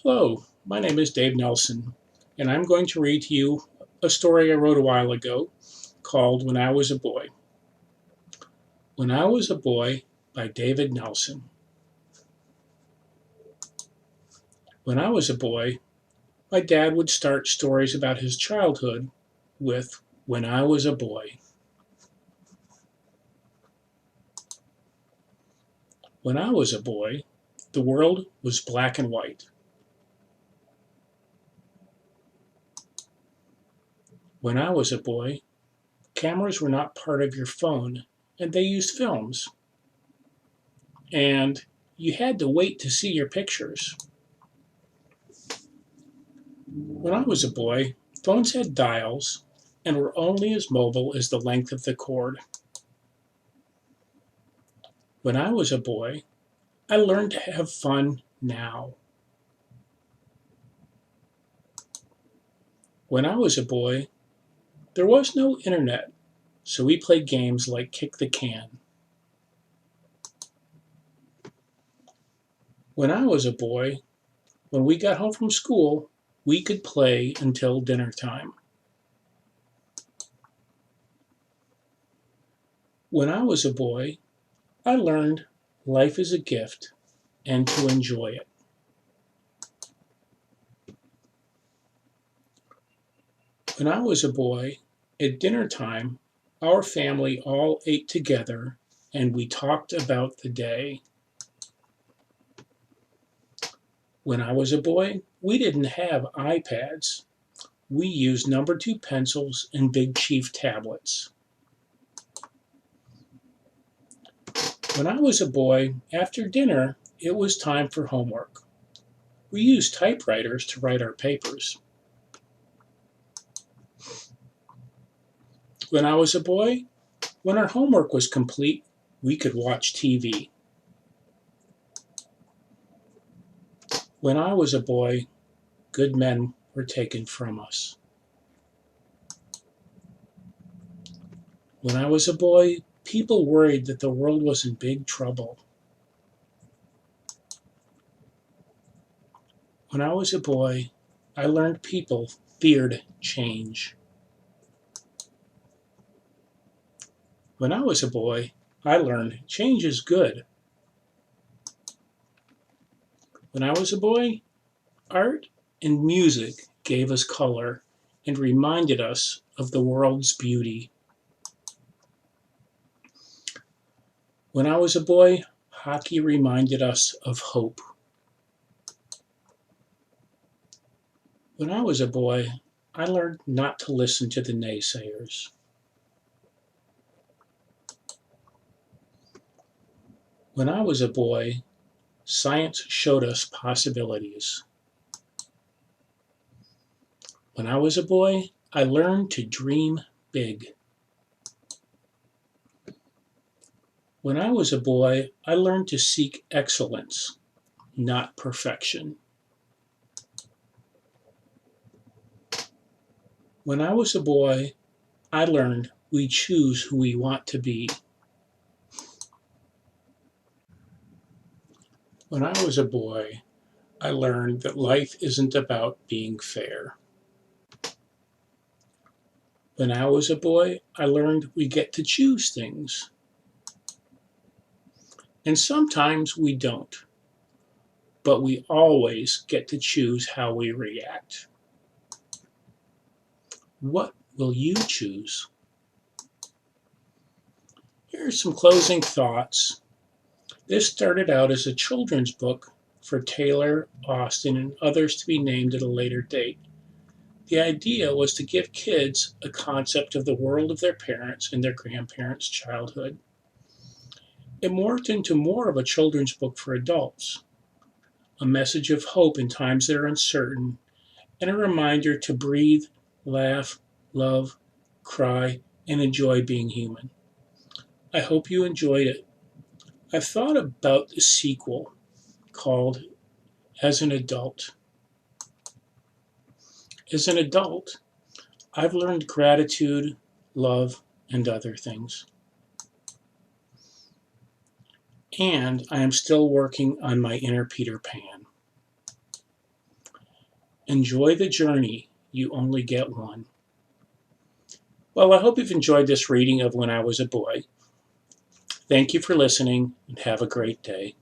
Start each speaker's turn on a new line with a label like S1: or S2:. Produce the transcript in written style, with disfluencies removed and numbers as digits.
S1: Hello, my name is Dave Nelson, and I'm going to read to you a story I wrote a while ago called When I Was a Boy. When I Was a Boy by David Nelson. When I was a boy, my dad would start stories about his childhood with When I Was a Boy. When I was a boy, the world was black and white. When I was a boy, cameras were not part of your phone, and they used films. And you had to wait to see your pictures. When I was a boy, phones had dials and were only as mobile as the length of the cord. When I was a boy, I learned to have fun now. When I was a boy, there was no internet, so we played games like Kick the Can. When I was a boy, when we got home from school, we could play until dinner time. When I was a boy, I learned life is a gift and to enjoy it. When I was a boy, at dinner time, our family all ate together and we talked about the day. When I was a boy, we didn't have iPads. We used number 2 pencils and Big Chief tablets. When I was a boy, after dinner, it was time for homework. We used typewriters to write our papers. When I was a boy, when our homework was complete, we could watch TV. When I was a boy, good men were taken from us. When I was a boy, people worried that the world was in big trouble. When I was a boy, I learned people feared change. When I was a boy, I learned change is good. When I was a boy, art and music gave us color and reminded us of the world's beauty. When I was a boy, hockey reminded us of hope. When I was a boy, I learned not to listen to the naysayers. When I was a boy, science showed us possibilities. When I was a boy, I learned to dream big. When I was a boy, I learned to seek excellence, not perfection. When I was a boy, I learned we choose who we want to be. When I was a boy, I learned that life isn't about being fair. When I was a boy, I learned we get to choose things. And sometimes we don't, but we always get to choose how we react. What will you choose? Here are some closing thoughts. This started out as a children's book for Taylor, Austin, and others to be named at a later date. The idea was to give kids a concept of the world of their parents and their grandparents' childhood. It morphed into more of a children's book for adults, a message of hope in times that are uncertain, and a reminder to breathe, laugh, love, cry, and enjoy being human. I hope you enjoyed it. I've thought about the sequel called As an Adult. As an adult, I've learned gratitude, love, and other things. And I am still working on my inner Peter Pan. Enjoy the journey. You only get one. Well, I hope you've enjoyed this reading of When I Was a Boy. Thank you for listening, and have a great day.